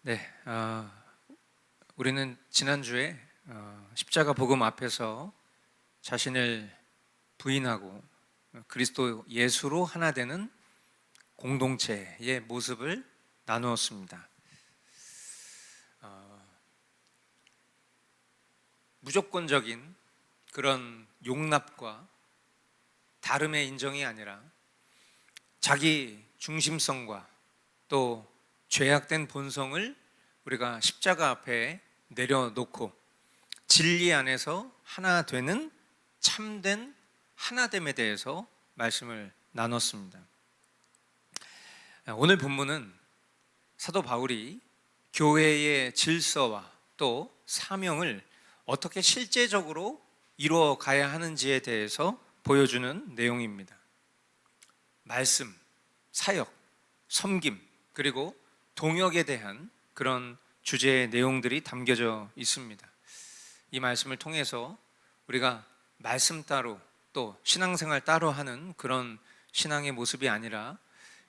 네, 우리는 지난주에 십자가 복음 앞에서 자신을 부인하고 그리스도 예수로 하나 되는 공동체의 모습을 나누었습니다. 무조건적인 그런 용납과 다름의 인정이 아니라 자기 중심성과 또 죄악된 본성을 우리가 십자가 앞에 내려놓고 진리 안에서 하나 되는 참된 하나됨에 대해서 말씀을 나눴습니다. 오늘 본문은 사도 바울이 교회의 질서와 또 사명을 어떻게 실제적으로 이루어 가야 하는지에 대해서 보여주는 내용입니다. 말씀, 사역, 섬김, 그리고 동역에 대한 그런 주제의 내용들이 담겨져 있습니다. 이 말씀을 통해서 우리가 말씀 따로 또 신앙생활 따로 하는 그런 신앙의 모습이 아니라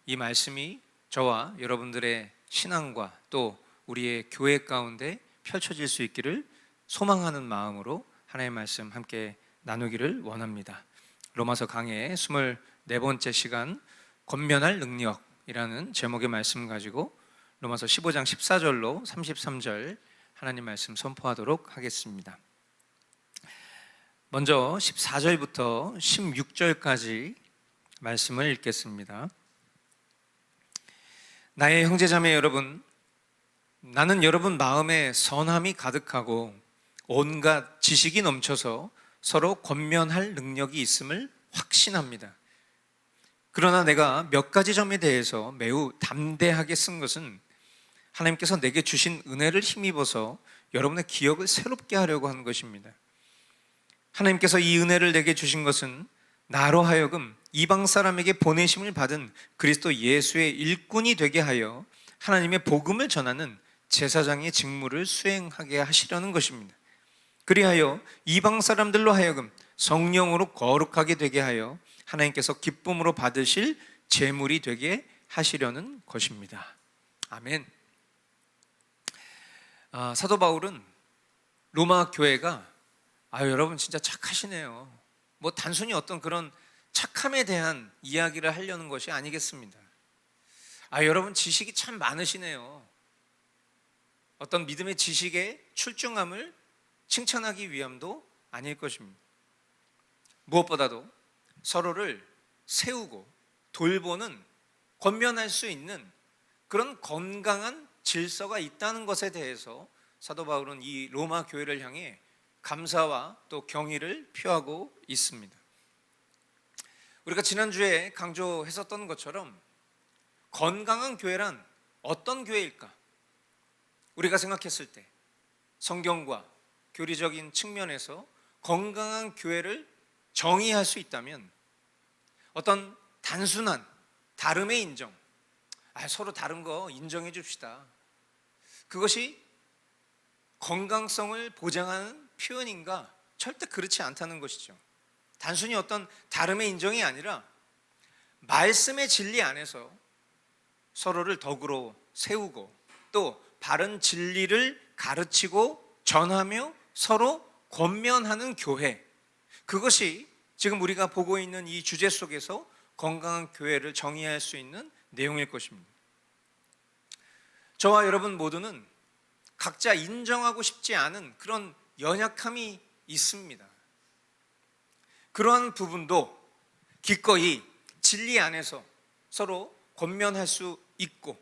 이 말씀이 저와 여러분들의 신앙과 또 우리의 교회 가운데 펼쳐질 수 있기를 소망하는 마음으로 하나님의 말씀 함께 나누기를 원합니다. 로마서 강의 24번째 시간 권면할 능력이라는 제목의 말씀 가지고 로마서 15장 14절로 33절 하나님 말씀 선포하도록 하겠습니다. 먼저 14절부터 16절까지 말씀을 읽겠습니다. 나의 형제자매 여러분, 나는 여러분 마음에 선함이 가득하고 온갖 지식이 넘쳐서 서로 권면할 능력이 있음을 확신합니다. 그러나 내가 몇 가지 점에 대해서 매우 담대하게 쓴 것은 하나님께서 내게 주신 은혜를 힘입어서 여러분의 기억을 새롭게 하려고 하는 것입니다. 하나님께서 이 은혜를 내게 주신 것은 나로 하여금 이방 사람에게 보내심을 받은 그리스도 예수의 일꾼이 되게 하여 하나님의 복음을 전하는 제사장의 직무를 수행하게 하시려는 것입니다. 그리하여 이방 사람들로 하여금 성령으로 거룩하게 되게 하여 하나님께서 기쁨으로 받으실 제물이 되게 하시려는 것입니다. 아멘. 사도 바울은 로마 교회가 여러분 진짜 착하시네요. 뭐 단순히 어떤 그런 착함에 대한 이야기를 하려는 것이 아니겠습니다. 여러분 지식이 참 많으시네요. 어떤 믿음의 지식의 출중함을 칭찬하기 위함도 아닐 것입니다. 무엇보다도 서로를 세우고 돌보는, 권면할 수 있는 그런 건강한 질서가 있다는 것에 대해서 사도 바울은 이 로마 교회를 향해 감사와 또 경의를 표하고 있습니다. 우리가 지난주에 강조했었던 것처럼 건강한 교회란 어떤 교회일까? 우리가 생각했을 때 성경과 교리적인 측면에서 건강한 교회를 정의할 수 있다면 어떤 단순한 다름의 인정, 서로 다른 거 인정해 줍시다, 그것이 건강성을 보장하는 표현인가? 절대 그렇지 않다는 것이죠. 단순히 어떤 다름의 인정이 아니라 말씀의 진리 안에서 서로를 덕으로 세우고 또 바른 진리를 가르치고 전하며 서로 권면하는 교회, 그것이 지금 우리가 보고 있는 이 주제 속에서 건강한 교회를 정의할 수 있는 내용일 것입니다. 저와 여러분 모두는 각자 인정하고 싶지 않은 그런 연약함이 있습니다. 그러한 부분도 기꺼이 진리 안에서 서로 권면할 수 있고,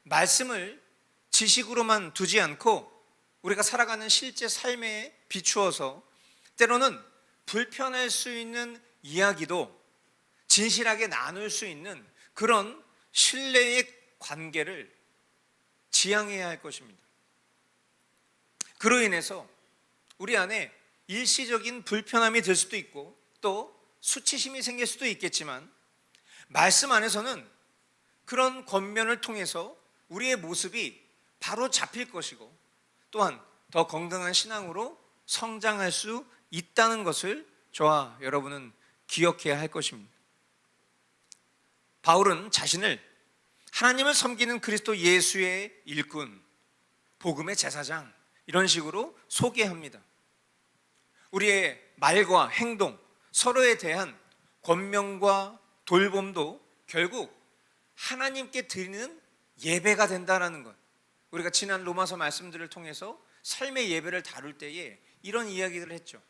말씀을 지식으로만 두지 않고 우리가 살아가는 실제 삶에 비추어서 때로는 불편할 수 있는 이야기도 진실하게 나눌 수 있는 그런 신뢰의 관계를 지향해야 할 것입니다. 그로 인해서 우리 안에 일시적인 불편함이 들 수도 있고 또 수치심이 생길 수도 있겠지만, 말씀 안에서는 그런 권면을 통해서 우리의 모습이 바로 잡힐 것이고 또한 더 건강한 신앙으로 성장할 수 있다는 것을 저와 여러분은 기억해야 할 것입니다. 바울은 자신을 하나님을 섬기는 그리스도 예수의 일꾼, 복음의 제사장, 이런 식으로 소개합니다. 우리의 말과 행동, 서로에 대한 권면과 돌봄도 결국 하나님께 드리는 예배가 된다는 것. 우리가 지난 로마서 말씀들을 통해서 삶의 예배를 다룰 때에 이런 이야기들을 했죠.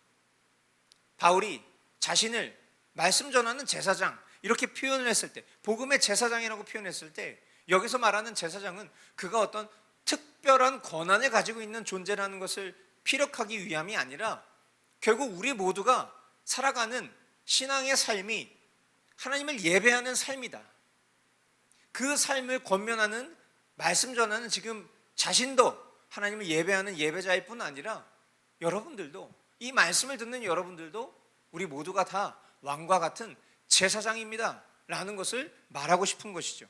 바울이 자신을 말씀 전하는 제사장 이렇게 표현을 했을 때, 복음의 제사장이라고 표현했을 때, 여기서 말하는 제사장은 그가 어떤 특별한 권한을 가지고 있는 존재라는 것을 피력하기 위함이 아니라 결국 우리 모두가 살아가는 신앙의 삶이 하나님을 예배하는 삶이다. 그 삶을 권면하는, 말씀 전하는 지금 자신도 하나님을 예배하는 예배자일 뿐 아니라 여러분들도, 이 말씀을 듣는 여러분들도 우리 모두가 다 왕과 같은 제사장입니다 라는 것을 말하고 싶은 것이죠.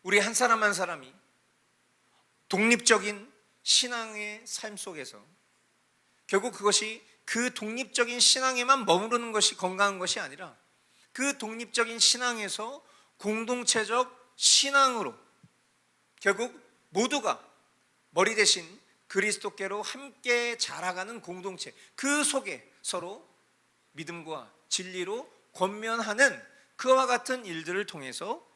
우리 한 사람 한 사람이 독립적인 신앙의 삶 속에서 결국 그것이 그 독립적인 신앙에만 머무르는 것이 건강한 것이 아니라 그 독립적인 신앙에서 공동체적 신앙으로 결국 모두가 머리 대신 그리스도께로 함께 자라가는 공동체, 그 속에 서로 믿음과 진리로 권면하는 그와 같은 일들을 통해서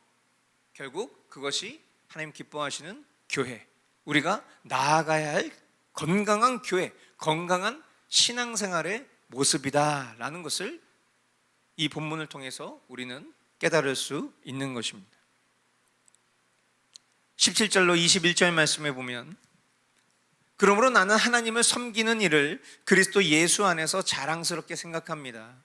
결국 그것이 하나님 기뻐하시는 교회, 우리가 나아가야 할 건강한 교회, 건강한 신앙생활의 모습이다라는 것을 이 본문을 통해서 우리는 깨달을 수 있는 것입니다. 17절로 21절 말씀에 보면, 그러므로 나는 하나님을 섬기는 일을 그리스도 예수 안에서 자랑스럽게 생각합니다.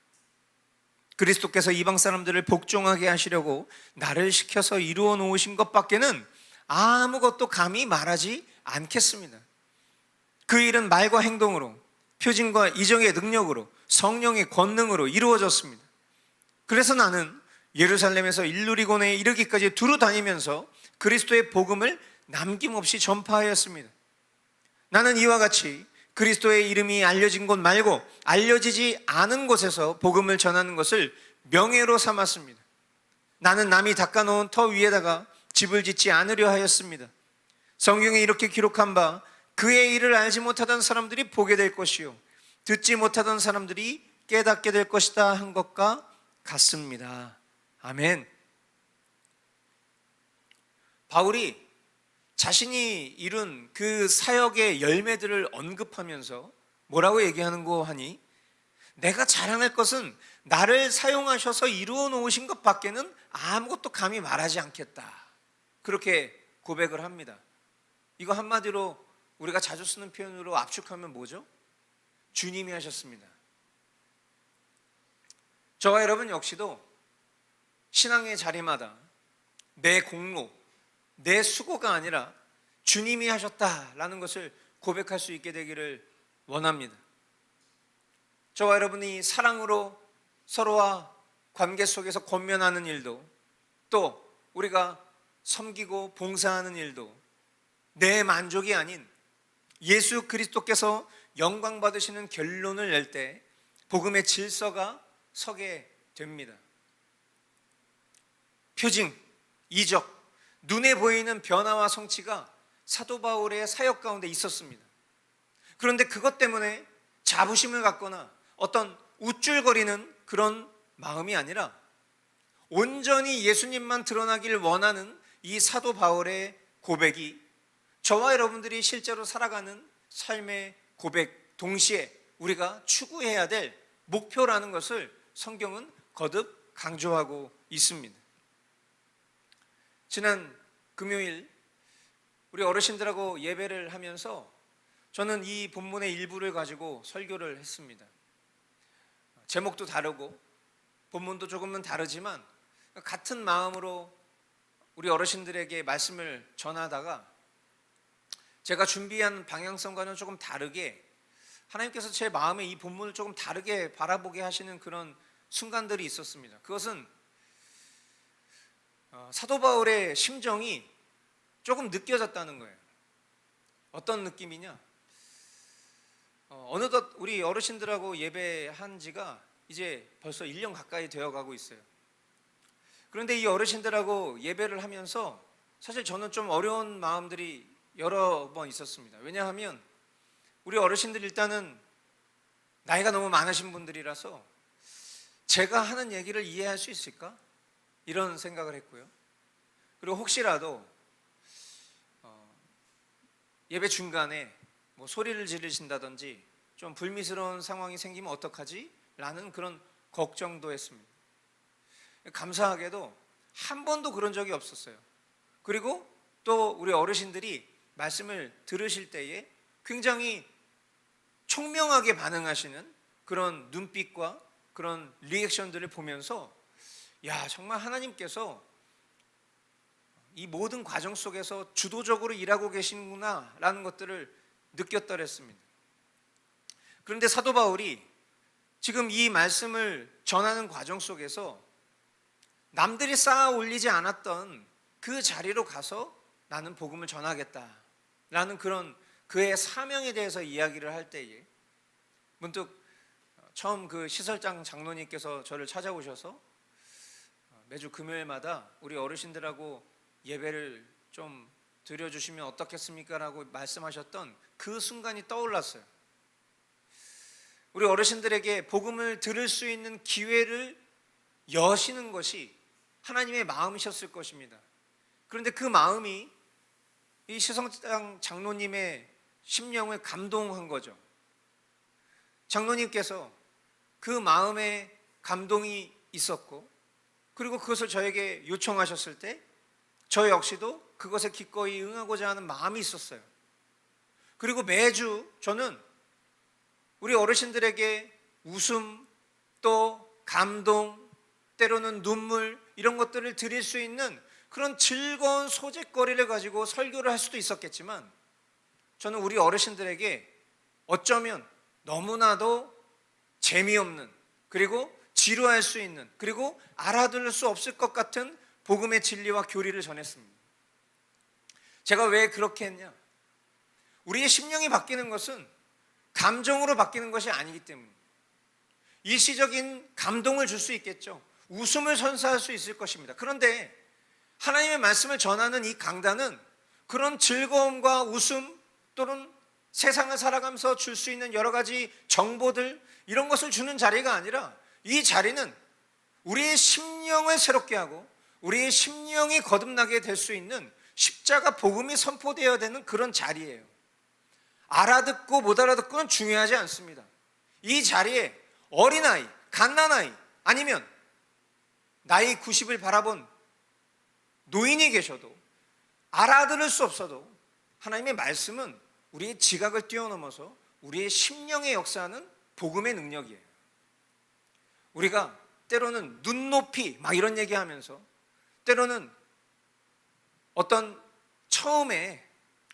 그리스도께서 이방 사람들을 복종하게 하시려고 나를 시켜서 이루어 놓으신 것밖에는 아무것도 감히 말하지 않겠습니다. 그 일은 말과 행동으로, 표징과 이정의 능력으로, 성령의 권능으로 이루어졌습니다. 그래서 나는 예루살렘에서 일루리곤에 이르기까지 두루 다니면서 그리스도의 복음을 남김없이 전파하였습니다. 나는 이와 같이 그리스도의 이름이 알려진 곳 말고 알려지지 않은 곳에서 복음을 전하는 것을 명예로 삼았습니다. 나는 남이 닦아놓은 터 위에다가 집을 짓지 않으려 하였습니다. 성경에 이렇게 기록한 바, 그의 일을 알지 못하던 사람들이 보게 될 것이요 듣지 못하던 사람들이 깨닫게 될 것이다 한 것과 같습니다. 아멘. 바울이 자신이 이룬 그 사역의 열매들을 언급하면서 뭐라고 얘기하는 거 하니, 내가 자랑할 것은 나를 사용하셔서 이루어 놓으신 것 밖에는 아무것도 감히 말하지 않겠다, 그렇게 고백을 합니다. 이거 한마디로 우리가 자주 쓰는 표현으로 압축하면 뭐죠? 주님이 하셨습니다. 저와 여러분 역시도 신앙의 자리마다 내 공로, 내 수고가 아니라 주님이 하셨다라는 것을 고백할 수 있게 되기를 원합니다. 저와 여러분이 사랑으로 서로와 관계 속에서 권면하는 일도, 또 우리가 섬기고 봉사하는 일도 내 만족이 아닌 예수 그리스도께서 영광 받으시는 결론을 낼 때 복음의 질서가 서게 됩니다. 표징, 이적, 눈에 보이는 변화와 성취가 사도 바울의 사역 가운데 있었습니다. 그런데 그것 때문에 자부심을 갖거나 어떤 우쭐거리는 그런 마음이 아니라 온전히 예수님만 드러나길 원하는 이 사도 바울의 고백이 저와 여러분들이 실제로 살아가는 삶의 고백 동시에 우리가 추구해야 될 목표라는 것을 성경은 거듭 강조하고 있습니다. 지난 금요일 우리 어르신들하고 예배를 하면서 저는 이 본문의 일부를 가지고 설교를 했습니다. 제목도 다르고 본문도 조금은 다르지만 같은 마음으로 우리 어르신들에게 말씀을 전하다가 제가 준비한 방향성과는 조금 다르게 하나님께서 제 마음에 이 본문을 조금 다르게 바라보게 하시는 그런 순간들이 있었습니다. 그것은 사도 바울의 심정이 조금 느껴졌다는 거예요. 어떤 느낌이냐? 어느덧 우리 어르신들하고 예배한 지가 이제 벌써 1년 가까이 되어 가고 있어요. 그런데 이 어르신들하고 예배를 하면서 사실 저는 좀 어려운 마음들이 여러 번 있었습니다. 왜냐하면 우리 어르신들 일단은 나이가 너무 많으신 분들이라서 제가 하는 얘기를 이해할 수 있을까? 이런 생각을 했고요. 그리고 혹시라도 예배 중간에 뭐 소리를 지르신다든지 좀 불미스러운 상황이 생기면 어떡하지? 라는 그런 걱정도 했습니다. 감사하게도 한 번도 그런 적이 없었어요. 그리고 또 우리 어르신들이 말씀을 들으실 때에 굉장히 총명하게 반응하시는 그런 눈빛과 그런 리액션들을 보면서 야, 정말 하나님께서 이 모든 과정 속에서 주도적으로 일하고 계시는구나 라는 것들을 느꼈더랬습니다. 그런데 사도 바울이 지금 이 말씀을 전하는 과정 속에서 남들이 쌓아 올리지 않았던 그 자리로 가서 나는 복음을 전하겠다 라는 그런 그의 사명에 대해서 이야기를 할 때에 문득 처음 그 시설장 장로님께서 저를 찾아오셔서 매주 금요일마다 우리 어르신들하고 예배를 좀 드려주시면 어떻겠습니까? 라고 말씀하셨던 그 순간이 떠올랐어요. 우리 어르신들에게 복음을 들을 수 있는 기회를 여시는 것이 하나님의 마음이셨을 것입니다. 그런데 그 마음이 이 시설장 장로님의 심령을 감동한 거죠. 장로님께서 그 마음에 감동이 있었고 그리고 그것을 저에게 요청하셨을 때 저 역시도 그것에 기꺼이 응하고자 하는 마음이 있었어요. 그리고 매주 저는 우리 어르신들에게 웃음 또 감동 때로는 눈물 이런 것들을 드릴 수 있는 그런 즐거운 소재거리를 가지고 설교를 할 수도 있었겠지만 저는 우리 어르신들에게 어쩌면 너무나도 재미없는 그리고 지루할 수 있는 그리고 알아들을 수 없을 것 같은 복음의 진리와 교리를 전했습니다. 제가 왜 그렇게 했냐? 우리의 심령이 바뀌는 것은 감정으로 바뀌는 것이 아니기 때문에 일시적인 감동을 줄 수 있겠죠. 웃음을 선사할 수 있을 것입니다. 그런데 하나님의 말씀을 전하는 이 강단은 그런 즐거움과 웃음 또는 세상을 살아가면서 줄 수 있는 여러 가지 정보들 이런 것을 주는 자리가 아니라 이 자리는 우리의 심령을 새롭게 하고 우리의 심령이 거듭나게 될 수 있는 십자가 복음이 선포되어야 되는 그런 자리예요. 알아듣고 못 알아듣고는 중요하지 않습니다. 이 자리에 어린아이, 갓난아이 아니면 나이 90을 바라본 노인이 계셔도 알아들을 수 없어도 하나님의 말씀은 우리의 지각을 뛰어넘어서 우리의 심령에 역사하는 복음의 능력이에요. 우리가 때로는 눈높이 막 이런 얘기하면서 때로는 어떤 처음에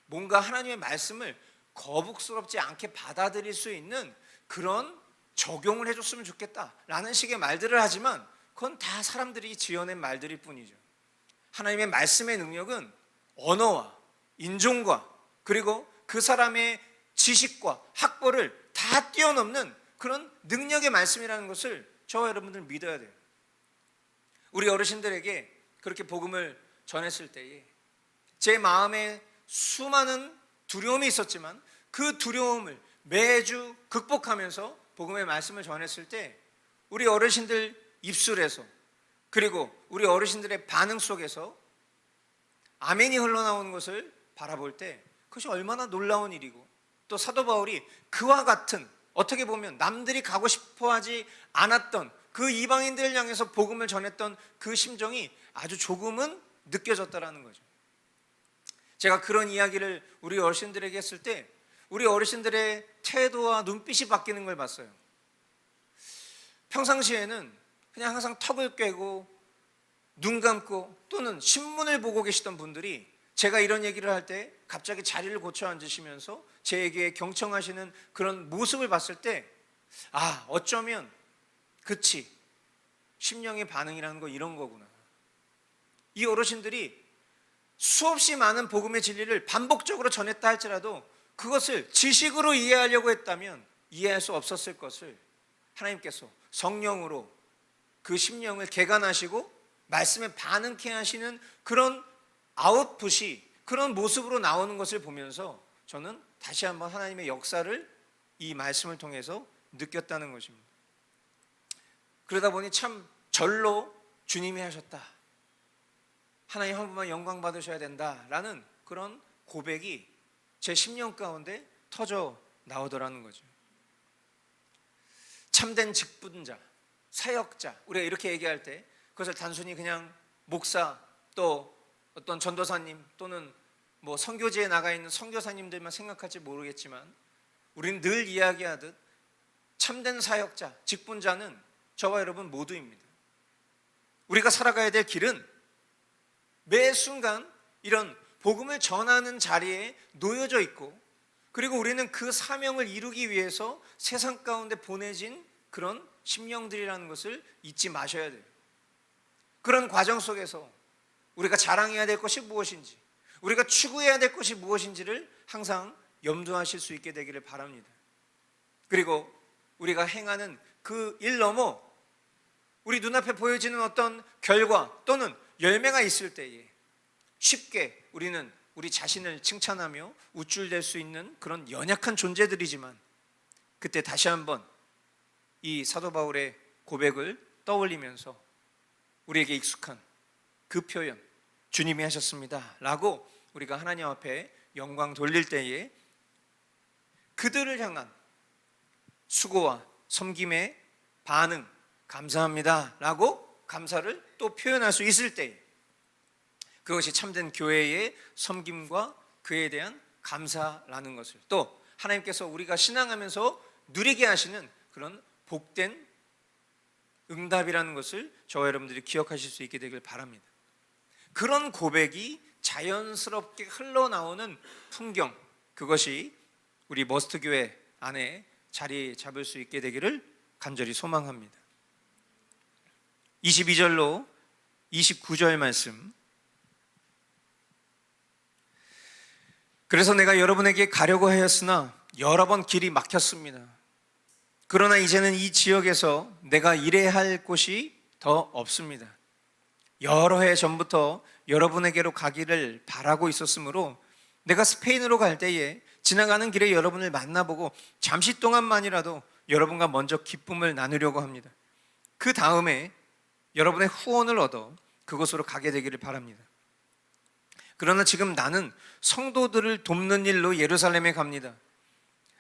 뭔가 하나님의 말씀을 거북스럽지 않게 받아들일 수 있는 그런 적용을 해줬으면 좋겠다라는 식의 말들을 하지만 그건 다 사람들이 지어낸 말들일 뿐이죠. 하나님의 말씀의 능력은 언어와 인종과 그리고 그 사람의 지식과 학벌을 다 뛰어넘는 그런 능력의 말씀이라는 것을 저와 여러분들 믿어야 돼요. 우리 어르신들에게 그렇게 복음을 전했을 때에 제 마음에 수많은 두려움이 있었지만 그 두려움을 매주 극복하면서 복음의 말씀을 전했을 때 우리 어르신들 입술에서 그리고 우리 어르신들의 반응 속에서 아멘이 흘러나오는 것을 바라볼 때 그것이 얼마나 놀라운 일이고 또 사도 바울이 그와 같은 어떻게 보면 남들이 가고 싶어하지 않았던 그 이방인들을 향해서 복음을 전했던 그 심정이 아주 조금은 느껴졌다라는 거죠. 제가 그런 이야기를 우리 어르신들에게 했을 때 우리 어르신들의 태도와 눈빛이 바뀌는 걸 봤어요. 평상시에는 그냥 항상 턱을 꿰고 눈 감고 또는 신문을 보고 계시던 분들이 제가 이런 얘기를 할 때 갑자기 자리를 고쳐 앉으시면서 제에게 경청하시는 그런 모습을 봤을 때 어쩌면 그치 심령의 반응이라는 거 이런 거구나. 이 어르신들이 수없이 많은 복음의 진리를 반복적으로 전했다 할지라도 그것을 지식으로 이해하려고 했다면 이해할 수 없었을 것을 하나님께서 성령으로 그 심령을 개간하시고 말씀에 반응케 하시는 그런 아웃풋이, 그런 모습으로 나오는 것을 보면서 저는 다시 한번 하나님의 역사를 이 말씀을 통해서 느꼈다는 것입니다. 그러다 보니 참 절로 주님이 하셨다, 하나님 한 분만 영광 받으셔야 된다라는 그런 고백이 제 심령 가운데 터져 나오더라는 거죠. 참된 직분자, 사역자, 우리가 이렇게 얘기할 때 그것을 단순히 그냥 목사, 또 어떤 전도사님, 또는 뭐 선교지에 나가 있는 선교사님들만 생각할지 모르겠지만, 우리는 늘 이야기하듯 참된 사역자, 직분자는 저와 여러분 모두입니다. 우리가 살아가야 될 길은 매 순간 이런 복음을 전하는 자리에 놓여져 있고, 그리고 우리는 그 사명을 이루기 위해서 세상 가운데 보내진 그런 심령들이라는 것을 잊지 마셔야 돼요. 그런 과정 속에서 우리가 자랑해야 될 것이 무엇인지, 우리가 추구해야 될 것이 무엇인지를 항상 염두하실 수 있게 되기를 바랍니다. 그리고 우리가 행하는 그 일 넘어 우리 눈앞에 보여지는 어떤 결과 또는 열매가 있을 때에 쉽게 우리는 우리 자신을 칭찬하며 우쭐댈 수 있는 그런 연약한 존재들이지만, 그때 다시 한번 이 사도 바울의 고백을 떠올리면서 우리에게 익숙한 그 표현, 주님이 하셨습니다 라고 우리가 하나님 앞에 영광 돌릴 때에 그들을 향한 수고와 섬김의 반응, 감사합니다 라고 감사를 또 표현할 수 있을 때에, 그것이 참된 교회의 섬김과 그에 대한 감사라는 것을, 또 하나님께서 우리가 신앙하면서 누리게 하시는 그런 복된 응답이라는 것을 저와 여러분들이 기억하실 수 있게 되길 바랍니다. 그런 고백이 자연스럽게 흘러나오는 풍경, 그것이 우리 머스트 교회 안에 자리 잡을 수 있게 되기를 간절히 소망합니다. 22절로 29절 말씀, 그래서 내가 여러분에게 가려고 하였으나 여러 번 길이 막혔습니다. 그러나 이제는 이 지역에서 내가 일해야 할 곳이 더 없습니다. 여러 해 전부터 여러분에게로 가기를 바라고 있었으므로 내가 스페인으로 갈 때에 지나가는 길에 여러분을 만나보고 잠시 동안만이라도 여러분과 먼저 기쁨을 나누려고 합니다. 그 다음에 여러분의 후원을 얻어 그곳으로 가게 되기를 바랍니다. 그러나 지금 나는 성도들을 돕는 일로 예루살렘에 갑니다.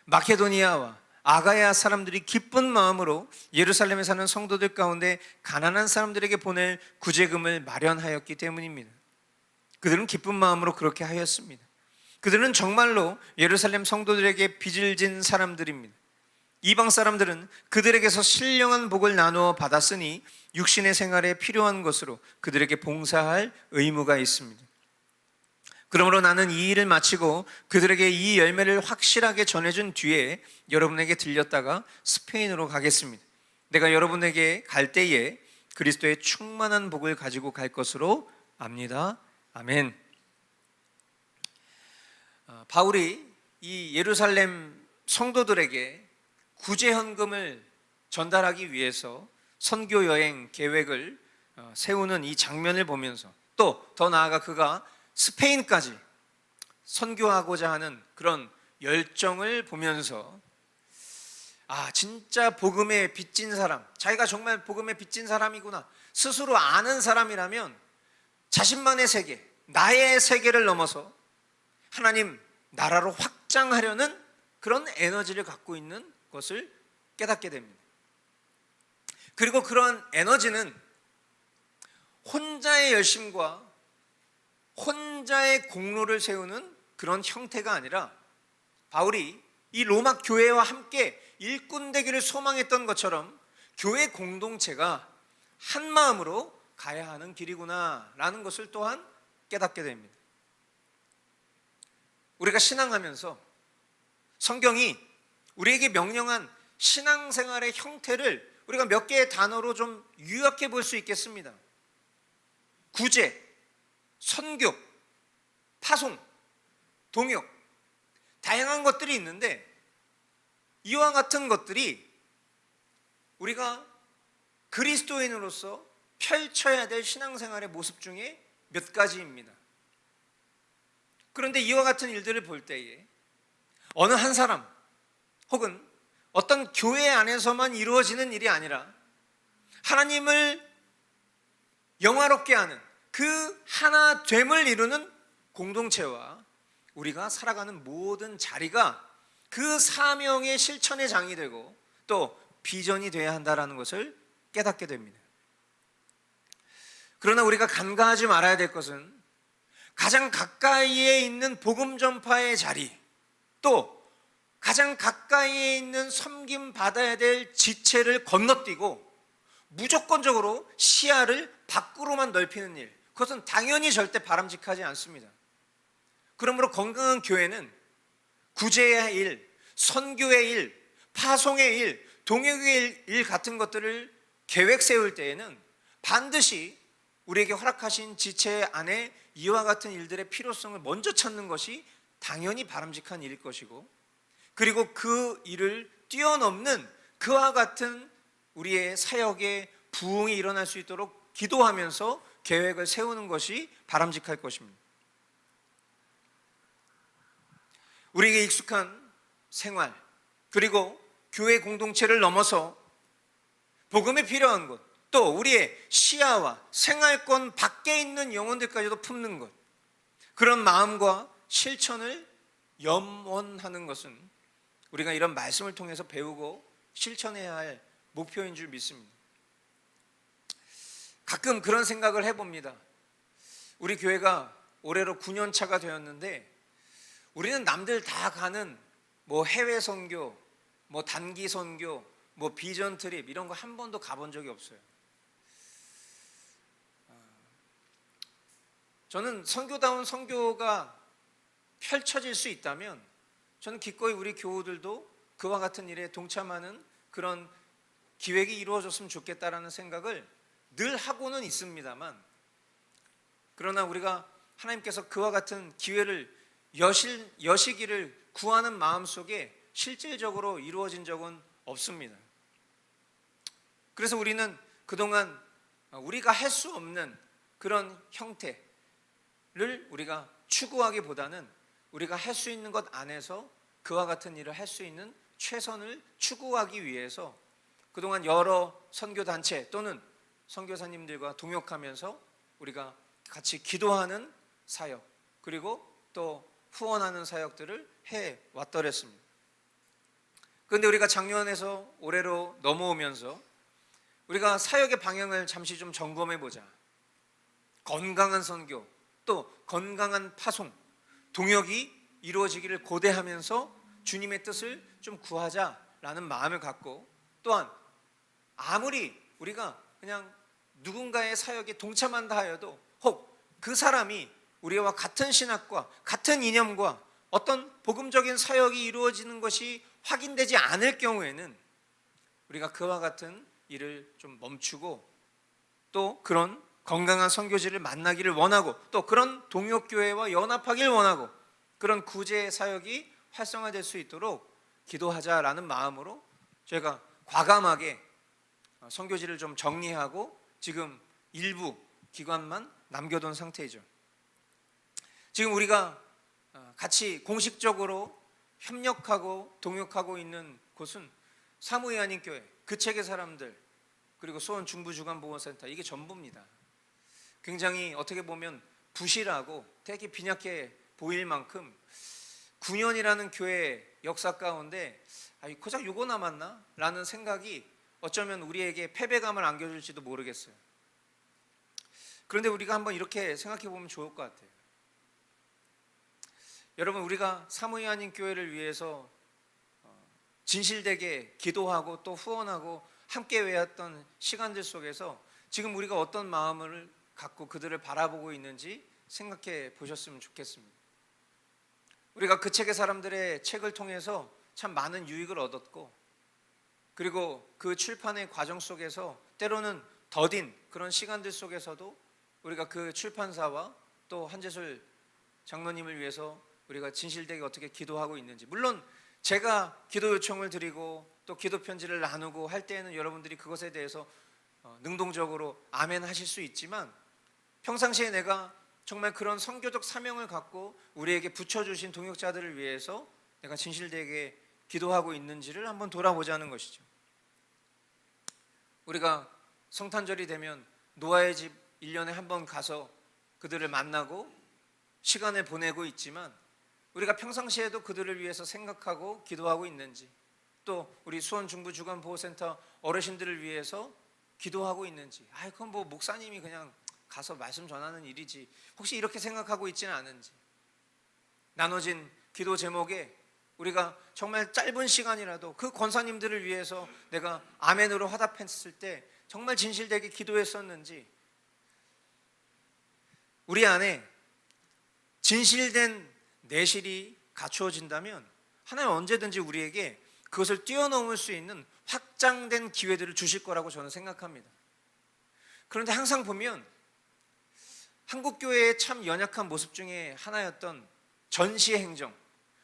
마케도니아와 아가야 사람들이 기쁜 마음으로 예루살렘에 사는 성도들 가운데 가난한 사람들에게 보낼 구제금을 마련하였기 때문입니다. 그들은 기쁜 마음으로 그렇게 하였습니다. 그들은 정말로 예루살렘 성도들에게 빚을 진 사람들입니다. 이방 사람들은 그들에게서 신령한 복을 나누어 받았으니 육신의 생활에 필요한 것으로 그들에게 봉사할 의무가 있습니다. 그러므로 나는 이 일을 마치고 그들에게 이 열매를 확실하게 전해준 뒤에 여러분에게 들렸다가 스페인으로 가겠습니다. 내가 여러분에게 갈 때에 그리스도의 충만한 복을 가지고 갈 것으로 압니다. 아멘. 바울이 이 예루살렘 성도들에게 구제 헌금을 전달하기 위해서 선교 여행 계획을 세우는 이 장면을 보면서, 또 더 나아가 그가 스페인까지 선교하고자 하는 그런 열정을 보면서, 진짜 복음에 빚진 사람, 자기가 정말 복음에 빚진 사람이구나 스스로 아는 사람이라면 자신만의 세계, 나의 세계를 넘어서 하나님 나라로 확장하려는 그런 에너지를 갖고 있는 것을 깨닫게 됩니다. 그리고 그런 에너지는 혼자의 열심과 혼자의 공로를 세우는 그런 형태가 아니라, 바울이 이 로마 교회와 함께 일꾼 되기를 소망했던 것처럼 교회 공동체가 한 마음으로 가야 하는 길이구나 라는 것을 또한 깨닫게 됩니다. 우리가 신앙하면서 성경이 우리에게 명령한 신앙생활의 형태를 우리가 몇 개의 단어로 좀 요약해 볼 수 있겠습니다. 구제, 선교, 파송, 동역, 다양한 것들이 있는데, 이와 같은 것들이 우리가 그리스도인으로서 펼쳐야 될 신앙생활의 모습 중에 몇 가지입니다. 그런데 이와 같은 일들을 볼 때에 어느 한 사람 혹은 어떤 교회 안에서만 이루어지는 일이 아니라 하나님을 영화롭게 하는 그 하나됨을 이루는 공동체와 우리가 살아가는 모든 자리가 그 사명의 실천의 장이 되고 또 비전이 되어야 한다는 것을 깨닫게 됩니다. 그러나 우리가 간과하지 말아야 될 것은 가장 가까이에 있는 복음 전파의 자리, 또 가장 가까이에 있는 섬김 받아야 될 지체를 건너뛰고 무조건적으로 시야를 밖으로만 넓히는 일, 그것은 당연히 절대 바람직하지 않습니다. 그러므로 건강한 교회는 구제의 일, 선교의 일, 파송의 일, 동역의 일 같은 것들을 계획 세울 때에는 반드시 우리에게 허락하신 지체 안에 이와 같은 일들의 필요성을 먼저 찾는 것이 당연히 바람직한 일일 것이고, 그리고 그 일을 뛰어넘는 그와 같은 우리의 사역의 부흥이 일어날 수 있도록 기도하면서 계획을 세우는 것이 바람직할 것입니다. 우리에게 익숙한 생활, 그리고 교회 공동체를 넘어서 복음이 필요한 것, 또 우리의 시야와 생활권 밖에 있는 영혼들까지도 품는 것, 그런 마음과 실천을 염원하는 것은 우리가 이런 말씀을 통해서 배우고 실천해야 할 목표인 줄 믿습니다. 가끔 그런 생각을 해봅니다. 우리 교회가 올해로 9년 차가 되었는데 우리는 남들 다 가는 뭐 해외 선교, 뭐 단기 선교, 뭐 비전 트립 이런 거 한 번도 가본 적이 없어요. 저는 선교다운 선교가 펼쳐질 수 있다면 저는 기꺼이 우리 교우들도 그와 같은 일에 동참하는 그런 기획이 이루어졌으면 좋겠다라는 생각을 늘 하고는 있습니다만, 그러나 우리가 하나님께서 그와 같은 기회를 여시기를 구하는 마음속에 실질적으로 이루어진 적은 없습니다. 그래서 우리는 그동안 우리가 할 수 없는 그런 형태를 우리가 추구하기보다는 우리가 할 수 있는 것 안에서 그와 같은 일을 할 수 있는 최선을 추구하기 위해서 그동안 여러 선교단체 또는 선교사님들과 동역하면서 우리가 같이 기도하는 사역, 그리고 또 후원하는 사역들을 해왔더랬습니다. 그런데 우리가 작년에서 올해로 넘어오면서 우리가 사역의 방향을 잠시 좀 점검해보자. 건강한 선교, 또 건강한 파송, 동역이 이루어지기를 고대하면서 주님의 뜻을 좀 구하자라는 마음을 갖고, 또한 아무리 우리가 그냥 누군가의 사역에 동참한다 하여도 혹 그 사람이 우리와 같은 신학과 같은 이념과 어떤 복음적인 사역이 이루어지는 것이 확인되지 않을 경우에는 우리가 그와 같은 일을 좀 멈추고 또 그런 건강한 선교지를 만나기를 원하고 또 그런 동역교회와 연합하기를 원하고 그런 구제 사역이 활성화될 수 있도록 기도하자라는 마음으로 저희가 과감하게 선교지를 좀 정리하고 지금 일부 기관만 남겨둔 상태이죠. 지금 우리가 같이 공식적으로 협력하고 동역하고 있는 곳은 사무엘 한인교회, 그 책의 사람들, 그리고 수원 중부주간보건센터, 이게 전부입니다. 굉장히 어떻게 보면 부실하고 되게 빈약해 보일 만큼 9년이라는 교회 역사 가운데 고작 요거 남았나? 라는 생각이 어쩌면 우리에게 패배감을 안겨줄지도 모르겠어요. 그런데 우리가 한번 이렇게 생각해 보면 좋을 것 같아요. 여러분, 우리가 사무엘 한인교회를 위해서 진실되게 기도하고 또 후원하고 함께 외웠던 시간들 속에서 지금 우리가 어떤 마음을 갖고 그들을 바라보고 있는지 생각해 보셨으면 좋겠습니다. 우리가 그 책의 사람들의 책을 통해서 참 많은 유익을 얻었고, 그리고 그 출판의 과정 속에서 때로는 더딘 그런 시간들 속에서도 우리가 그 출판사와 또 한재술 장로님을 위해서 우리가 진실되게 어떻게 기도하고 있는지, 물론 제가 기도 요청을 드리고 또 기도 편지를 나누고 할 때에는 여러분들이 그것에 대해서 능동적으로 아멘 하실 수 있지만 평상시에 내가 정말 그런 선교적 사명을 갖고 우리에게 붙여주신 동역자들을 위해서 내가 진실되게 기도하고 있는지를 한번 돌아보자는 것이죠. 우리가 성탄절이 되면 노아의 집 1년에 한 번 가서 그들을 만나고 시간을 보내고 있지만 우리가 평상시에도 그들을 위해서 생각하고 기도하고 있는지, 또 우리 수원 중부 주간보호센터 어르신들을 위해서 기도하고 있는지, 그건 뭐 목사님이 그냥 가서 말씀 전하는 일이지, 혹시 이렇게 생각하고 있지는 않은지, 나눠진 기도 제목에 우리가 정말 짧은 시간이라도 그 권사님들을 위해서 내가 아멘으로 화답했을 때 정말 진실되게 기도했었는지, 우리 안에 진실된 내실이 갖추어진다면 하나님 언제든지 우리에게 그것을 뛰어넘을 수 있는 확장된 기회들을 주실 거라고 저는 생각합니다. 그런데 항상 보면 한국교회의 참 연약한 모습 중에 하나였던 전시의 행정,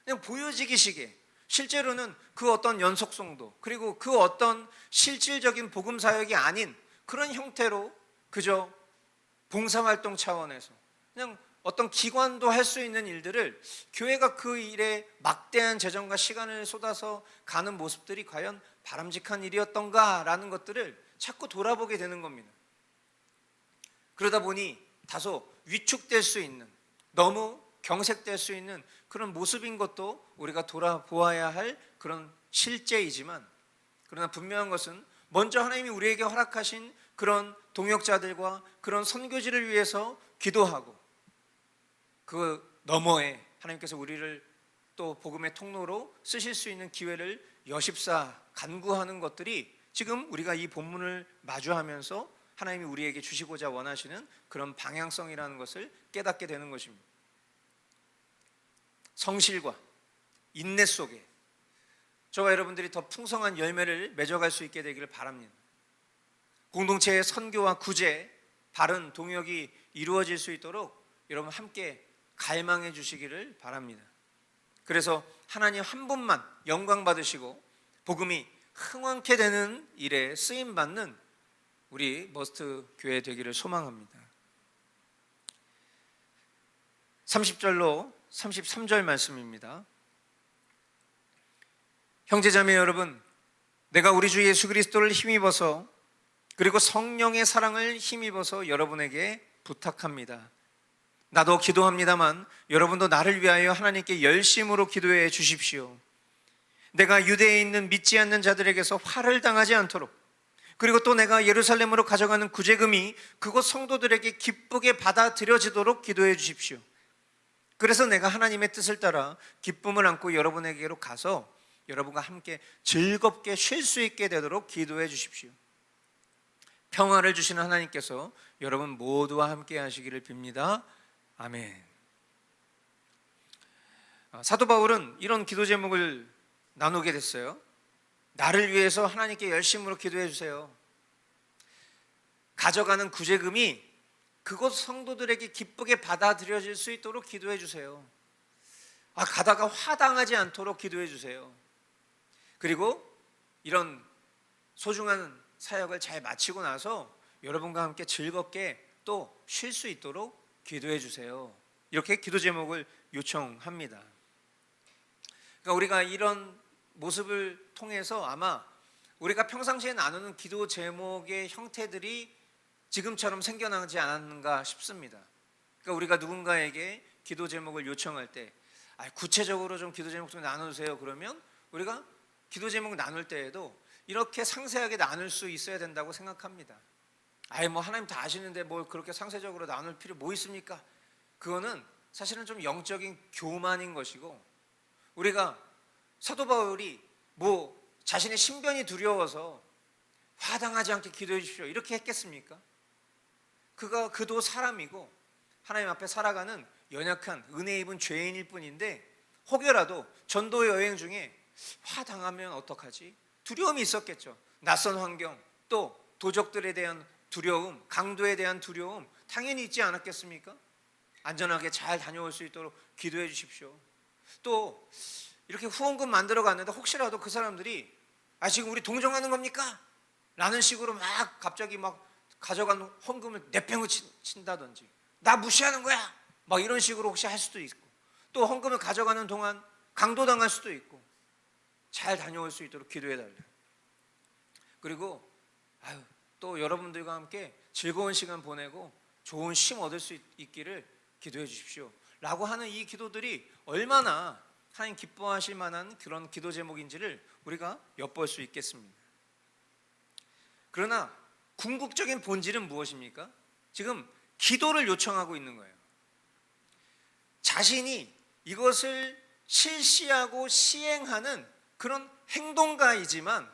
그냥 보여지기식의, 실제로는 그 어떤 연속성도 그리고 그 어떤 실질적인 복음사역이 아닌 그런 형태로 그저 봉사활동 차원에서 그냥 어떤 기관도 할 수 있는 일들을 교회가 그 일에 막대한 재정과 시간을 쏟아서 가는 모습들이 과연 바람직한 일이었던가라는 것들을 자꾸 돌아보게 되는 겁니다. 그러다 보니 다소 위축될 수 있는, 너무 경색될 수 있는 그런 모습인 것도 우리가 돌아보아야 할 그런 실제이지만, 그러나 분명한 것은 먼저 하나님이 우리에게 허락하신 그런 동역자들과 그런 선교지를 위해서 기도하고 그 너머에 하나님께서 우리를 또 복음의 통로로 쓰실 수 있는 기회를 여십사 간구하는 것들이 지금 우리가 이 본문을 마주하면서 하나님이 우리에게 주시고자 원하시는 그런 방향성이라는 것을 깨닫게 되는 것입니다. 성실과 인내 속에 저와 여러분들이 더 풍성한 열매를 맺어갈 수 있게 되기를 바랍니다. 공동체의 선교와 구제, 바른 동역이 이루어질 수 있도록 여러분 함께 갈망해 주시기를 바랍니다. 그래서 하나님 한 분만 영광 받으시고 복음이 흥왕케 되는 일에 쓰임 받는 우리 머스트 교회 되기를 소망합니다. 30절로 33절 말씀입니다. 형제자매 여러분, 내가 우리 주 예수 그리스도를 힘입어서 그리고 성령의 사랑을 힘입어서 여러분에게 부탁합니다. 나도 기도합니다만 여러분도 나를 위하여 하나님께 열심으로 기도해 주십시오. 내가 유대에 있는 믿지 않는 자들에게서 화를 당하지 않도록, 그리고 또 내가 예루살렘으로 가져가는 구제금이 그곳 성도들에게 기쁘게 받아들여지도록 기도해 주십시오. 그래서 내가 하나님의 뜻을 따라 기쁨을 안고 여러분에게로 가서 여러분과 함께 즐겁게 쉴 수 있게 되도록 기도해 주십시오. 평화를 주시는 하나님께서 여러분 모두와 함께 하시기를 빕니다. 아멘. 사도 바울은 이런 기도 제목을 나누게 됐어요. 나를 위해서 하나님께 열심으로 기도해 주세요. 가져가는 구제금이 그곳 성도들에게 기쁘게 받아들여질 수 있도록 기도해 주세요. 가다가 화당하지 않도록 기도해 주세요. 그리고 이런 소중한 사역을 잘 마치고 나서 여러분과 함께 즐겁게 또 쉴 수 있도록 기도해 주세요. 이렇게 기도 제목을 요청합니다. 그러니까 우리가 이런 모습을 통해서 아마 우리가 평상시에 나누는 기도 제목의 형태들이 지금처럼 생겨나지 않았는가 싶습니다. 그러니까 우리가 누군가에게 기도 제목을 요청할 때 구체적으로 좀 기도 제목 좀 나눠주세요 그러면 우리가 기도 제목 나눌 때에도 이렇게 상세하게 나눌 수 있어야 된다고 생각합니다. 뭐 하나님 다 아시는데 뭐 그렇게 상세적으로 나눌 필요 뭐 있습니까? 그거는 사실은 좀 영적인 교만인 것이고, 우리가 사도 바울이 뭐 자신의 신변이 두려워서 화당하지 않게 기도해 주십시오 이렇게 했겠습니까? 그도 사람이고 하나님 앞에 살아가는 연약한 은혜 입은 죄인일 뿐인데, 혹여라도 전도 여행 중에 화당하면 어떡하지? 두려움이 있었겠죠. 낯선 환경, 또 도적들에 대한 두려움, 강도에 대한 두려움 당연히 있지 않았겠습니까? 안전하게 잘 다녀올 수 있도록 기도해 주십시오. 또 이렇게 후원금 만들어 갔는데 혹시라도 그 사람들이 지금 우리 동정하는 겁니까? 라는 식으로 막 갑자기 막 가져간 헌금을 내팽을 친다든지, 나 무시하는 거야 막 이런 식으로 혹시 할 수도 있고, 또 헌금을 가져가는 동안 강도당할 수도 있고, 잘 다녀올 수 있도록 기도해 달래요. 그리고 또 여러분들과 함께 즐거운 시간 보내고 좋은 쉼 얻을 수 있기를 기도해 주십시오 라고 하는 이 기도들이 얼마나 하나님 기뻐하실 만한 그런 기도 제목인지를 우리가 엿볼 수 있겠습니다. 그러나 궁극적인 본질은 무엇입니까? 지금 기도를 요청하고 있는 거예요. 자신이 이것을 실시하고 시행하는 그런 행동가이지만,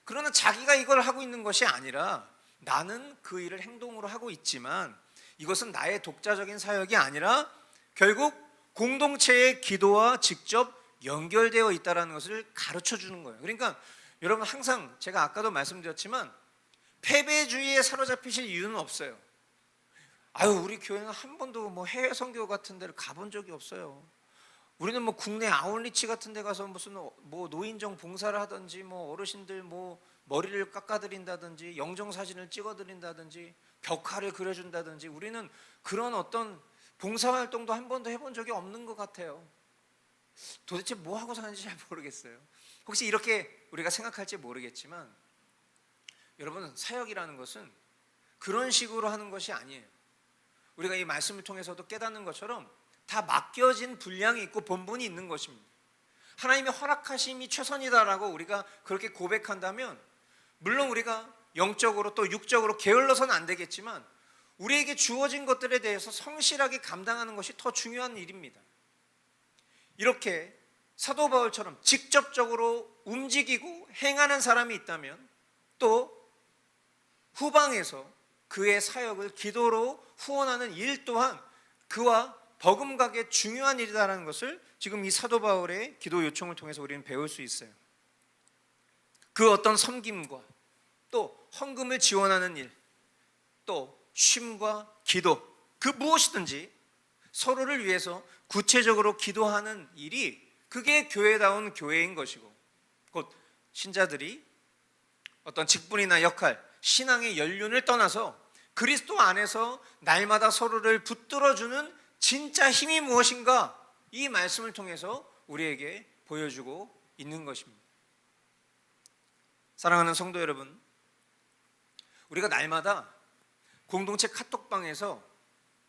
그러나 자기가 이걸 하고 있는 것이 아니라, 나는 그 일을 행동으로 하고 있지만 이것은 나의 독자적인 사역이 아니라 결국 공동체의 기도와 직접 연결되어 있다는 것을 가르쳐 주는 거예요. 그러니까 여러분, 항상 제가 아까도 말씀드렸지만 패배주의에 사로잡히실 이유는 없어요. 우리 교회는 한 번도 뭐 해외 선교 같은 데를 가본 적이 없어요. 우리는 뭐 국내 아웃리치 같은 데 가서 무슨 뭐 노인정 봉사를 하든지, 뭐 어르신들 뭐 머리를 깎아드린다든지, 영정사진을 찍어드린다든지, 벽화를 그려준다든지, 우리는 그런 어떤 봉사활동도 한 번도 해본 적이 없는 것 같아요. 도대체 뭐 하고 사는지 잘 모르겠어요. 혹시 이렇게 우리가 생각할지 모르겠지만, 여러분, 사역이라는 것은 그런 식으로 하는 것이 아니에요. 우리가 이 말씀을 통해서도 깨닫는 것처럼 다 맡겨진 분량이 있고 본분이 있는 것입니다. 하나님의 허락하심이 최선이다라고 우리가 그렇게 고백한다면, 물론 우리가 영적으로 또 육적으로 게을러서는 안 되겠지만 우리에게 주어진 것들에 대해서 성실하게 감당하는 것이 더 중요한 일입니다. 이렇게 사도 바울처럼 직접적으로 움직이고 행하는 사람이 있다면, 또 후방에서 그의 사역을 기도로 후원하는 일 또한 그와 버금가게 중요한 일이라는 것을 지금 이 사도 바울의 기도 요청을 통해서 우리는 배울 수 있어요. 그 어떤 섬김과 또 헌금을 지원하는 일, 또 쉼과 기도, 그 무엇이든지 서로를 위해서 구체적으로 기도하는 일이, 그게 교회다운 교회인 것이고, 곧 신자들이 어떤 직분이나 역할, 신앙의 연륜을 떠나서 그리스도 안에서 날마다 서로를 붙들어주는 진짜 힘이 무엇인가, 이 말씀을 통해서 우리에게 보여주고 있는 것입니다. 사랑하는 성도 여러분, 우리가 날마다 공동체 카톡방에서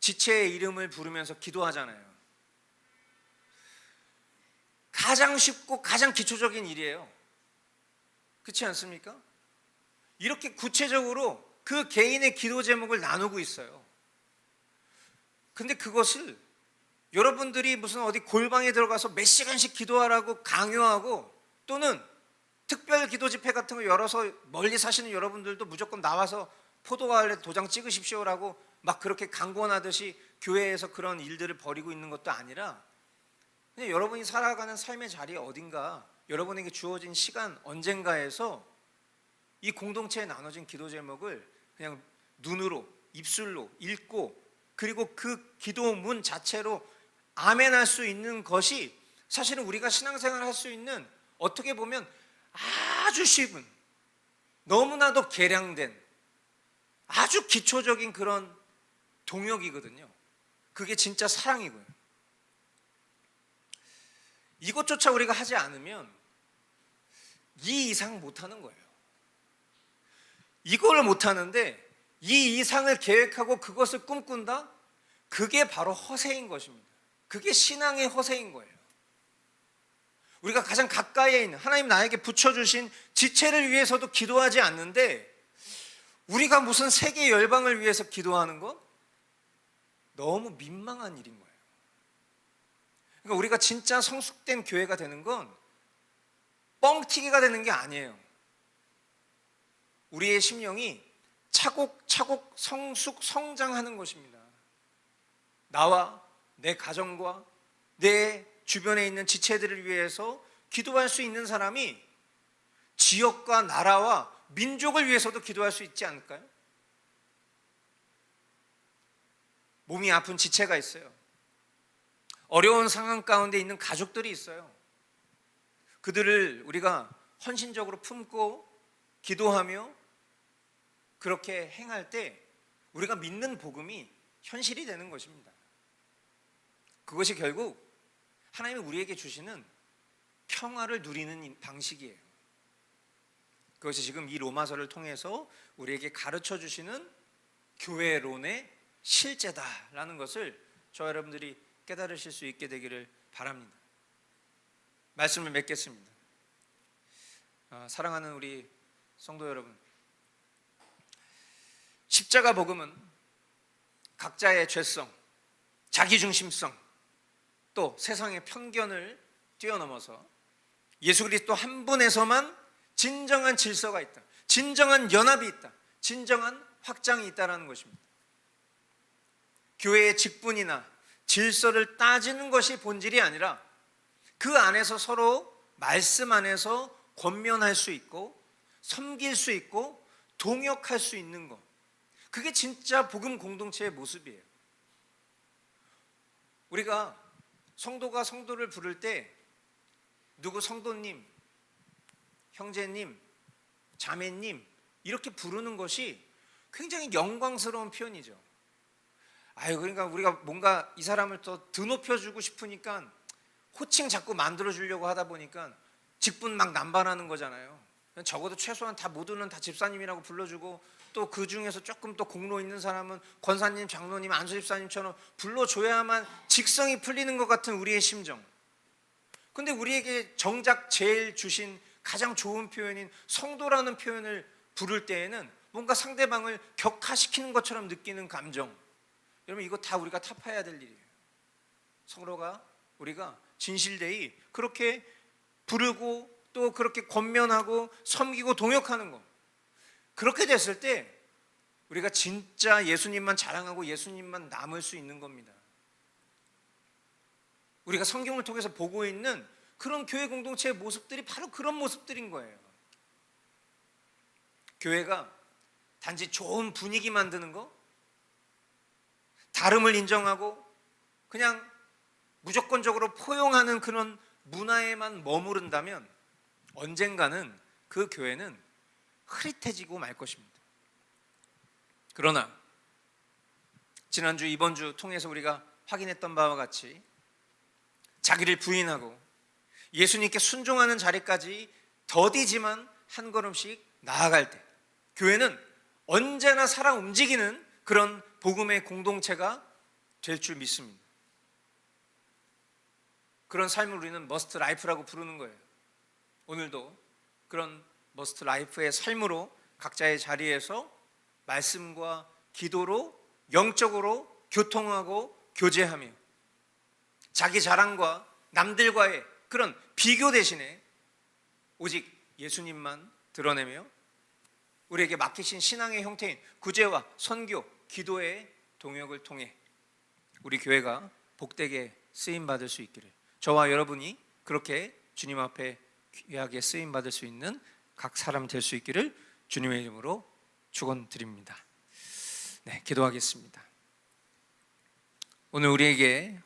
지체의 이름을 부르면서 기도하잖아요. 가장 쉽고 가장 기초적인 일이에요. 그렇지 않습니까? 이렇게 구체적으로 그 개인의 기도 제목을 나누고 있어요. 근데 그것을 여러분들이 무슨 어디 골방에 들어가서 몇 시간씩 기도하라고 강요하고, 또는 특별 기도 집회 같은 거 열어서 멀리 사시는 여러분들도 무조건 나와서 포도가을에 도장 찍으십시오라고 막 그렇게 강권하듯이 교회에서 그런 일들을 벌이고 있는 것도 아니라, 그냥 여러분이 살아가는 삶의 자리 어딘가, 여러분에게 주어진 시간 언젠가에서 이 공동체에 나눠진 기도 제목을 그냥 눈으로, 입술로 읽고, 그리고 그 기도문 자체로 아멘할 수 있는 것이 사실은 우리가 신앙생활을 할 수 있는, 어떻게 보면 아주 쉬운, 너무나도 개량된 아주 기초적인 그런 동역이거든요. 그게 진짜 사랑이고요. 이것조차 우리가 하지 않으면 이 이상 못하는 거예요. 이걸 못하는데 이 이상을 계획하고 그것을 꿈꾼다? 그게 바로 허세인 것입니다. 그게 신앙의 허세인 거예요. 우리가 가장 가까이에 있는 하나님 나에게 붙여주신 지체를 위해서도 기도하지 않는데, 우리가 무슨 세계 열방을 위해서 기도하는 건 너무 민망한 일인 거예요. 그러니까 우리가 진짜 성숙된 교회가 되는 건 뻥튀기가 되는 게 아니에요. 우리의 심령이 차곡차곡 성장하는 것입니다. 나와 내 가정과 내 주변에 있는 지체들을 위해서 기도할 수 있는 사람이 지역과 나라와 민족을 위해서도 기도할 수 있지 않을까요? 몸이 아픈 지체가 있어요. 어려운 상황 가운데 있는 가족들이 있어요. 그들을 우리가 헌신적으로 품고 기도하며 그렇게 행할 때 우리가 믿는 복음이 현실이 되는 것입니다. 그것이 결국 하나님이 우리에게 주시는 평화를 누리는 방식이에요. 그것이 지금 이 로마서를 통해서 우리에게 가르쳐 주시는 교회론의 실제다라는 것을 저와 여러분들이 깨달으실 수 있게 되기를 바랍니다. 말씀을 맺겠습니다. 사랑하는 우리 성도 여러분, 십자가 복음은 각자의 죄성, 자기중심성, 또 세상의 편견을 뛰어넘어서 예수 그리스도 한 분에서만 진정한 질서가 있다, 진정한 연합이 있다, 진정한 확장이 있다는 것입니다. 교회의 직분이나 질서를 따지는 것이 본질이 아니라 그 안에서 서로 말씀 안에서 권면할 수 있고 섬길 수 있고 동역할 수 있는 것, 그게 진짜 복음 공동체의 모습이에요. 우리가 성도가 성도를 부를 때 누구 성도님, 형제님, 자매님 이렇게 부르는 것이 굉장히 영광스러운 표현이죠. 그러니까 우리가 뭔가 이 사람을 더 드높여주고 싶으니까 호칭 자꾸 만들어주려고 하다 보니까 직분 막 남발하는 거잖아요. 적어도 최소한 다 모두는 다 집사님이라고 불러주고, 또 그 중에서 조금 더 공로 있는 사람은 권사님, 장로님, 안수집사님처럼 불러줘야만 직성이 풀리는 것 같은 우리의 심정. 근데 우리에게 정작 제일 주신 가장 좋은 표현인 성도라는 표현을 부를 때에는 뭔가 상대방을 격하시키는 것처럼 느끼는 감정, 여러분 이거 다 우리가 타파해야 될 일이에요. 서로가 우리가 진실되이 그렇게 부르고 또 그렇게 권면하고 섬기고 동역하는 것, 그렇게 됐을 때 우리가 진짜 예수님만 자랑하고 예수님만 남을 수 있는 겁니다. 우리가 성경을 통해서 보고 있는 그런 교회 공동체의 모습들이 바로 그런 모습들인 거예요. 교회가 단지 좋은 분위기 만드는 거, 다름을 인정하고 그냥 무조건적으로 포용하는 그런 문화에만 머무른다면 언젠가는 그 교회는 흐릿해지고 말 것입니다. 그러나 지난주, 이번주 통해서 우리가 확인했던 바와 같이 자기를 부인하고 예수님께 순종하는 자리까지 더디지만 한 걸음씩 나아갈 때 교회는 언제나 살아 움직이는 그런 복음의 공동체가 될 줄 믿습니다. 그런 삶을 우리는 머스트 라이프라고 부르는 거예요. 오늘도 그런 머스트 라이프의 삶으로 각자의 자리에서 말씀과 기도로 영적으로 교통하고 교제하며 자기 자랑과 남들과의 그런 비교 대신에 오직 예수님만 드러내며 우리에게 맡기신 신앙의 형태인 구제와 선교, 기도의 동역을 통해 우리 교회가 복되게 쓰임받을 수 있기를, 저와 여러분이 그렇게 주님 앞에 귀하게 쓰임받을 수 있는 각 사람 될 수 있기를 주님의 이름으로 축원드립니다. 네, 기도하겠습니다. 오늘 우리에게